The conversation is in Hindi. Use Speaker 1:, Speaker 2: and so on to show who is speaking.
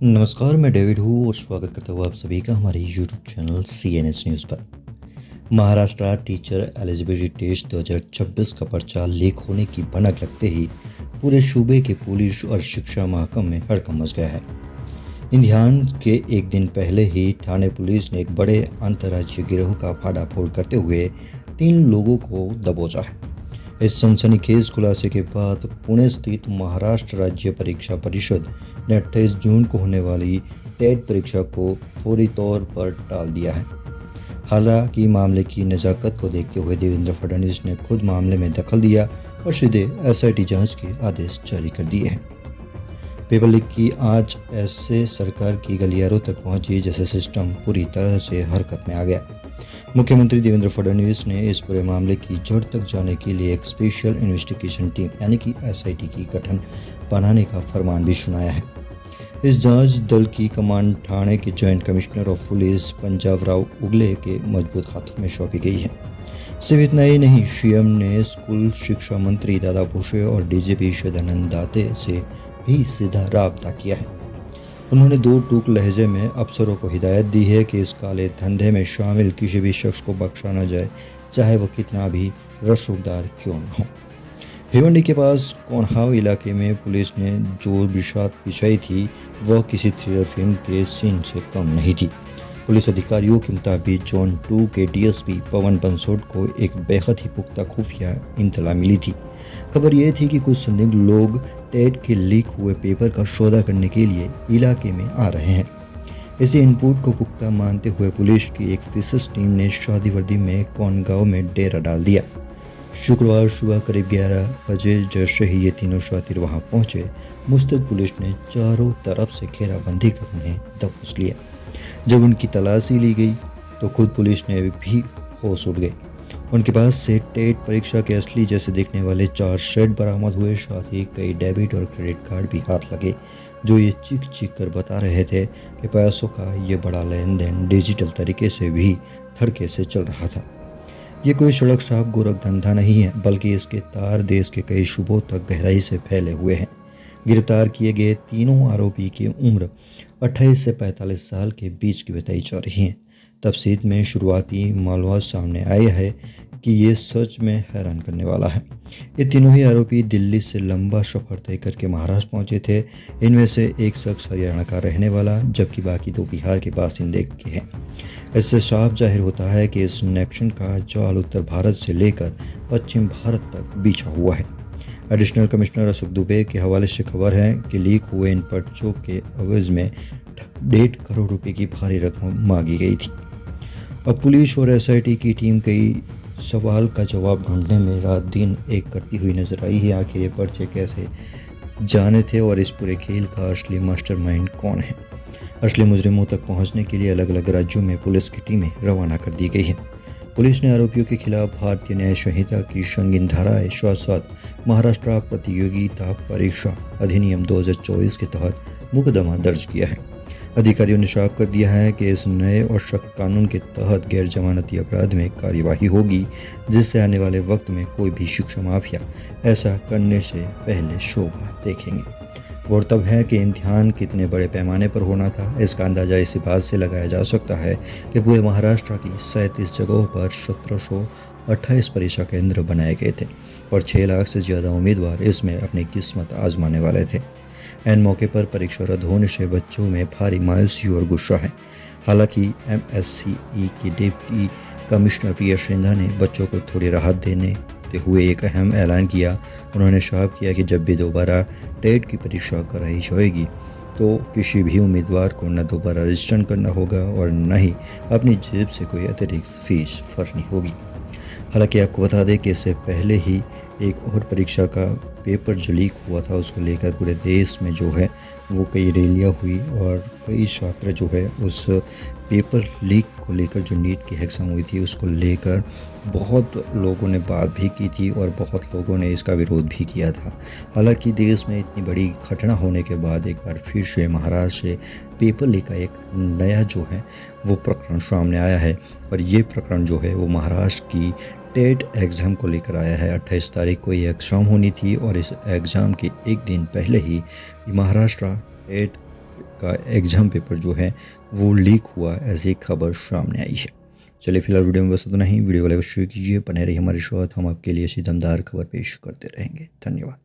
Speaker 1: नमस्कार, मैं डेविड हूँ और स्वागत करता हूँ आप सभी का हमारे यूट्यूब चैनल CNS न्यूज़ पर। महाराष्ट्र टीचर एलिजिबिलिटी टेस्ट 2026 का पर्चा लीक होने की भनक लगते ही पूरे सूबे के पुलिस और शिक्षा महकमे में हड़कंप मच गया है। इम्तिहान के एक दिन पहले ही ठाणे पुलिस ने एक बड़े अंतर्राज्यीय गिरोह का फाड़ाफोड़ करते हुए 3 लोगों को दबोचा है। इस सनसनीखेज खुलासे के बाद पुणे स्थित महाराष्ट्र राज्य परीक्षा परिषद ने 28 जून को होने वाली टेट परीक्षा को फौरी तौर पर टाल दिया है। हालांकि मामले की नज़ाकत को देखते हुए देवेंद्र फडणवीस ने खुद मामले में दखल दिया और सीधे SIT जांच के आदेश जारी कर दिए हैं। पेपर लीक की आंच ऐसे सरकार की गलियारों तक पहुंची जैसे सिस्टम पूरी तरह से हरकत में आ गया। मुख्यमंत्री देवेंद्र फडणवीस ने इस पूरे मामले की जड़ तक जाने के लिए एक स्पेशल इन्वेस्टिगेशन टीम यानी कि SIT की गठन बनाने का फरमान भी सुनाया है। इस जांच दल की कमान ठाणे के joint commissioner of police Punjab Rao उगले के मजबूत हाथों में सौंपी गई है। सिर्फ इतना ही नहीं, सीएम ने स्कूल शिक्षा मंत्री दादा भुसे और DGP सदानंद दाते से भी सीधा राब्ता किया है। उन्होंने 2 टूक लहजे में अफसरों को हिदायत दी है कि इस काले धंधे में शामिल किसी भी शख्स को बख्शा न जाए, चाहे वो कितना भी रसूखदार क्यों न हो। भिवंडी के पास कोनहाव इलाके में पुलिस ने जो बिसात बिछाई थी वह किसी थ्रिलर फिल्म के सीन से कम नहीं थी। पुलिस अधिकारियों के मुताबिक जोन 2 के DSP पवन बंसोड को एक बेहद ही पुख्ता खुफिया इत्तला मिली थी। खबर यह थी कि कुछ संदिग्ध लोग टेट के लीक हुए पेपर का सौदा करने के लिए इलाके में आ रहे हैं। इसी इनपुट को पुख्ता मानते हुए पुलिस की एक विशेष टीम ने शादी वर्दी में कोनगांव में डेरा डाल दिया। शुक्रवार सुबह करीब 11 बजे जैसे ही ये तीनों शातिर वहां पहुंचे, मुस्तैद पुलिस ने चारों तरफ से घेराबंदी कर उन्हें दबोच लिया। जब उनकी तलाशी ली गई तो खुद पुलिस ने भी होश उड़ गए। उनके पास से टेट परीक्षा के असली जैसे दिखने वाले 4 सेट बरामद हुए, साथ ही कई डेबिट और क्रेडिट कार्ड भी हाथ लगे, जो ये चीख कर बता रहे थे कि पैसों का ये बड़ा लेन देन डिजिटल तरीके से भी धड़के से चल रहा था। ये कोई सड़क साफ गोरख धंधा नहीं है, बल्कि इसके तार देश के कई सूबों तक गहराई से फैले हुए हैं। गिरफ्तार किए गए तीनों आरोपी की उम्र 28 से 45 साल के बीच की बताई जा रही है। तफसील में शुरुआती मालूमात सामने आया है कि ये सच में हैरान करने वाला है। ये तीनों ही आरोपी दिल्ली से लंबा सफर तय करके महाराष्ट्र पहुंचे थे। इनमें से एक शख्स हरियाणा का रहने वाला, जबकि बाकी 2 बिहार के बासिंदे के हैं। इससे साफ जाहिर होता है कि इस नेक्शन का जाल उत्तर भारत से लेकर पश्चिम भारत तक बिछा हुआ है। एडिशनल कमिश्नर अशोक दुबे के हवाले से खबर है कि लीक हुए इन पर्चों के एवज में 1.5 करोड़ रुपए की भारी रकम मांगी गई थी। अब पुलिस और SIT की टीम कई सवाल का जवाब ढूंढने में रात दिन एक करती हुई नजर आई है। आखिर ये पर्चे कैसे जाने थे और इस पूरे खेल का असली मास्टरमाइंड कौन है? असली मुजरिमों तक पहुंचने के लिए अलग अलग राज्यों में पुलिस की टीमें रवाना कर दी गई है। पुलिस ने आरोपियों के खिलाफ भारतीय न्याय संहिता की संगीन धाराएं साथ महाराष्ट्र प्रतियोगिता परीक्षा अधिनियम 2024 के तहत मुकदमा दर्ज किया है। अधिकारियों ने साफ कर दिया है कि इस नए और सख्त कानून के तहत गैर जमानती अपराध में कार्यवाही होगी, जिससे आने वाले वक्त में कोई भी शिक्षा माफिया ऐसा करने से पहले शोभा देखेंगे। गौरतलब है कि इम्तिहान कितने बड़े पैमाने पर होना था, इसका अंदाजा इसी बात से लगाया जा सकता है कि पूरे महाराष्ट्र की 37 जगहों पर 1728 परीक्षा केंद्र बनाए गए थे और 6 लाख से ज़्यादा उम्मीदवार इसमें अपनी किस्मत आजमाने वाले थे। ऐन मौके पर परीक्षा रद्द होने से बच्चों में भारी मायूसी और गुस्सा है। हालांकि MSCE की डिप्टी कमिश्नर प्रिया सिन्हा ने बच्चों को थोड़ी राहत देने हुए एक अहम ऐलान किया। उन्होंने साफ किया कि जब भी दोबारा टेट की परीक्षा कराई जाएगी तो किसी भी उम्मीदवार को न दोबारा रजिस्टर करना होगा और न ही अपनी जेब से कोई अतिरिक्त फीस भरनी होगी। हालांकि आपको बता दें कि इससे पहले ही एक और परीक्षा का पेपर जो लीक हुआ था, उसको लेकर पूरे देश में जो है वो कई रैलियाँ हुई और कई छात्र जो है उस पेपर लीक को लेकर, जो नीट की एग्ज़ाम हुई थी उसको लेकर बहुत लोगों ने बात भी की थी और बहुत लोगों ने इसका विरोध भी किया था। हालांकि देश में इतनी बड़ी घटना होने के बाद एक बार फिर से महाराष्ट्र से पेपर लीक का एक नया जो है वो प्रकरण सामने आया है और ये प्रकरण जो है वो महाराष्ट्र की टेट एग्ज़ाम को लेकर आया है। 28 तारीख को ये एग्ज़ाम होनी थी और इस एग्ज़ाम के एक दिन पहले ही महाराष्ट्र टेट का एग्ज़ाम पेपर जो है वो लीक हुआ, ऐसी खबर सामने आई है। चलिए फिलहाल वीडियो में बस इतना ही। वीडियो को लाइक और शेयर कीजिए, बने रहिए हमारे साथ, हम आपके लिए ऐसी दमदार खबर पेश करते रहेंगे। धन्यवाद।